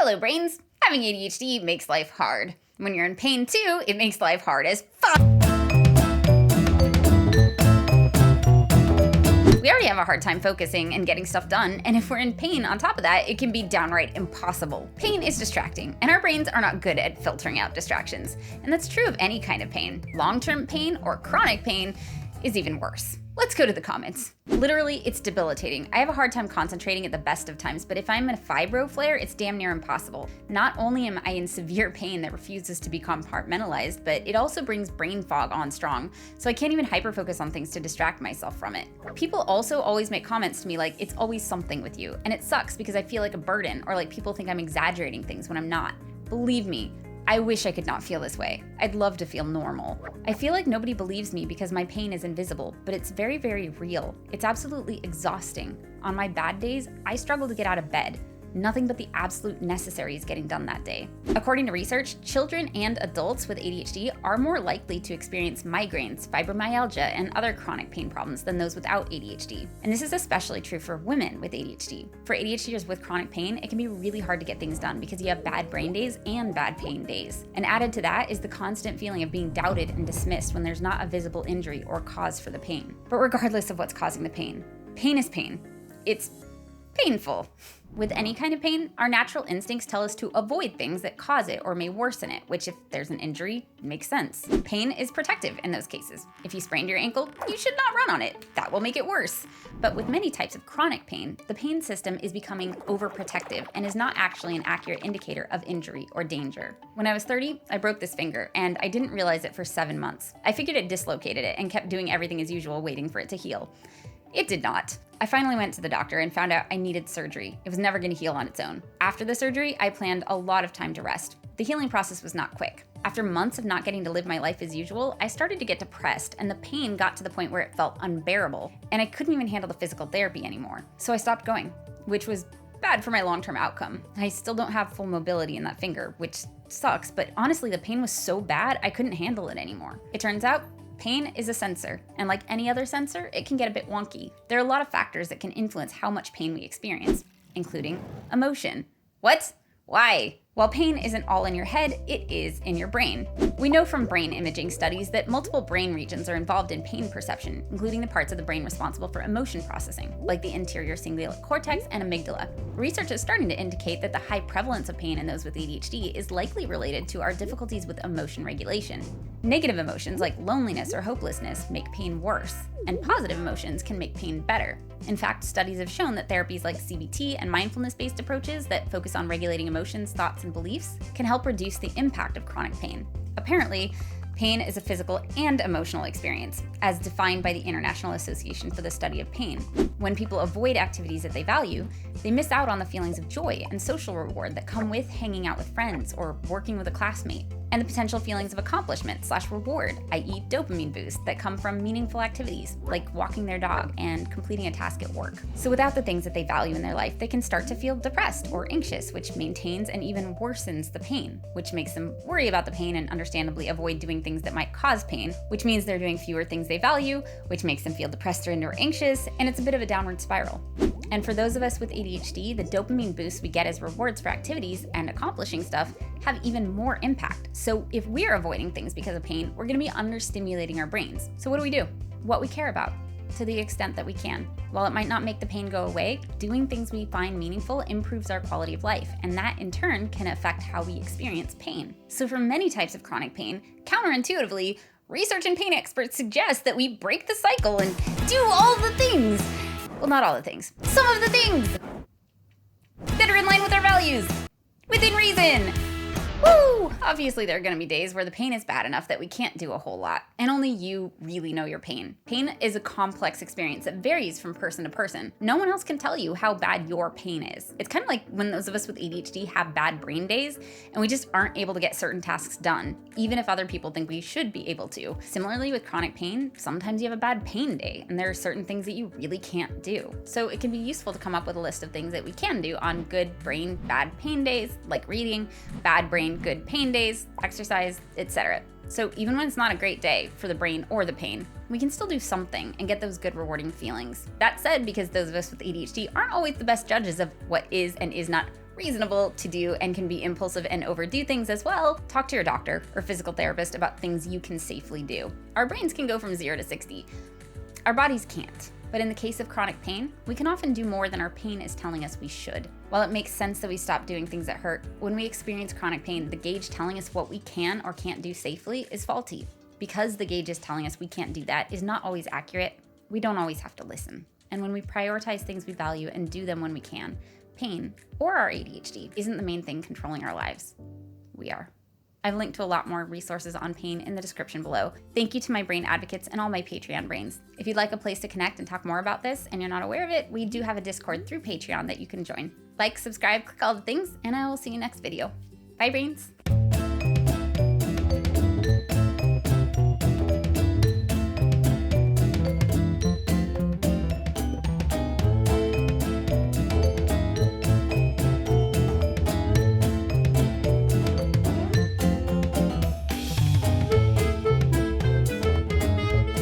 Hello, brains. Having ADHD makes life hard. When you're in pain too, it makes life hard as fuck. We already have a hard time focusing and getting stuff done, and if we're in pain on top of that, it can be downright impossible. Pain is distracting, and our brains are not good at filtering out distractions. And that's true of any kind of pain. Long-term pain or chronic pain is even worse. Let's go to the comments. Literally, it's debilitating. I have a hard time concentrating at the best of times, but if I'm in a fibro flare, it's damn near impossible. Not only am I in severe pain that refuses to be compartmentalized, but it also brings brain fog on strong, so I can't even hyperfocus on things to distract myself from it. People also always make comments to me like, it's always something with you, and it sucks because I feel like a burden, or like people think I'm exaggerating things when I'm not. Believe me, I wish I could not feel this way. I'd love to feel normal. I feel like nobody believes me because my pain is invisible, but it's very, very real. It's absolutely exhausting. On my bad days, I struggle to get out of bed. Nothing but the absolute necessary is getting done that day. According to research, children and adults with ADHD are more likely to experience migraines, fibromyalgia, and other chronic pain problems than those without ADHD. And this is especially true for women with ADHD. For ADHDers with chronic pain, it can be really hard to get things done because you have bad brain days and bad pain days. And added to that is the constant feeling of being doubted and dismissed when there's not a visible injury or cause for the pain. But regardless of what's causing the pain is pain. It's painful. With any kind of pain, our natural instincts tell us to avoid things that cause it or may worsen it, which if there's an injury, makes sense. Pain is protective in those cases. If you sprained your ankle, you should not run on it. That will make it worse. But with many types of chronic pain, the pain system is becoming overprotective and is not actually an accurate indicator of injury or danger. When I was 30, I broke this finger, and I didn't realize it for 7 months. I figured it dislocated it and kept doing everything as usual, waiting for it to heal. It did not. I finally went to the doctor and found out I needed surgery. It was never going to heal on its own. After the surgery, I planned a lot of time to rest. The healing process was not quick. After months of not getting to live my life as usual, I started to get depressed, and the pain got to the point where it felt unbearable, and I couldn't even handle the physical therapy anymore. So I stopped going, which was bad for my long-term outcome. I still don't have full mobility in that finger, which sucks, but honestly, the pain was so bad, I couldn't handle it anymore. It turns out, pain is a sensor, and like any other sensor, it can get a bit wonky. There are a lot of factors that can influence how much pain we experience, including emotion. What? Why? While pain isn't all in your head, it is in your brain. We know from brain imaging studies that multiple brain regions are involved in pain perception, including the parts of the brain responsible for emotion processing, like the anterior cingulate cortex and amygdala. Research is starting to indicate that the high prevalence of pain in those with ADHD is likely related to our difficulties with emotion regulation. Negative emotions like loneliness or hopelessness make pain worse, and positive emotions can make pain better. In fact, studies have shown that therapies like CBT and mindfulness-based approaches that focus on regulating emotions, thoughts, and beliefs can help reduce the impact of chronic pain. Apparently, pain is a physical and emotional experience, as defined by the International Association for the Study of Pain. When people avoid activities that they value, they miss out on the feelings of joy and social reward that come with hanging out with friends or working with a classmate, and the potential feelings of accomplishment/reward, i.e. dopamine boosts that come from meaningful activities, like walking their dog and completing a task at work. So without the things that they value in their life, they can start to feel depressed or anxious, which maintains and even worsens the pain, which makes them worry about the pain and understandably avoid doing things that might cause pain, which means they're doing fewer things they value, which makes them feel depressed or anxious, and it's a bit of a downward spiral. And for those of us with ADHD, the dopamine boosts we get as rewards for activities and accomplishing stuff have even more impact. So if we're avoiding things because of pain, we're going to be understimulating our brains. So what do? What we care about, to the extent that we can. While it might not make the pain go away, doing things we find meaningful improves our quality of life, and that in turn can affect how we experience pain. So for many types of chronic pain, counterintuitively, research and pain experts suggest that we break the cycle and do all the things. Well, not all the things. Some of the things that are in line with our values, within reason. Woo! Obviously, there are going to be days where the pain is bad enough that we can't do a whole lot, and only you really know your pain. Pain is a complex experience that varies from person to person. No one else can tell you how bad your pain is. It's kind of like when those of us with ADHD have bad brain days, and we just aren't able to get certain tasks done, even if other people think we should be able to. Similarly, with chronic pain, sometimes you have a bad pain day, and there are certain things that you really can't do. So it can be useful to come up with a list of things that we can do on good brain, bad pain days, like reading, bad brain, good pain days, exercise, etc. So even when it's not a great day for the brain or the pain, we can still do something and get those good rewarding feelings. That said, because those of us with ADHD aren't always the best judges of what is and is not reasonable to do and can be impulsive and overdo things as well, talk to your doctor or physical therapist about things you can safely do. Our brains can go from 0 to 60. Our bodies can't. But in the case of chronic pain, we can often do more than our pain is telling us we should. While it makes sense that we stop doing things that hurt, when we experience chronic pain, the gauge telling us what we can or can't do safely is faulty. Because the gauge is telling us we can't do that is not always accurate, we don't always have to listen. And when we prioritize things we value and do them when we can, pain, or our ADHD, isn't the main thing controlling our lives. We are. I've linked to a lot more resources on pain in the description below. Thank you to my brain advocates and all my Patreon brains. If you'd like a place to connect and talk more about this and you're not aware of it, we do have a Discord through Patreon that you can join. Like, subscribe, click all the things, and I will see you next video. Bye, brains.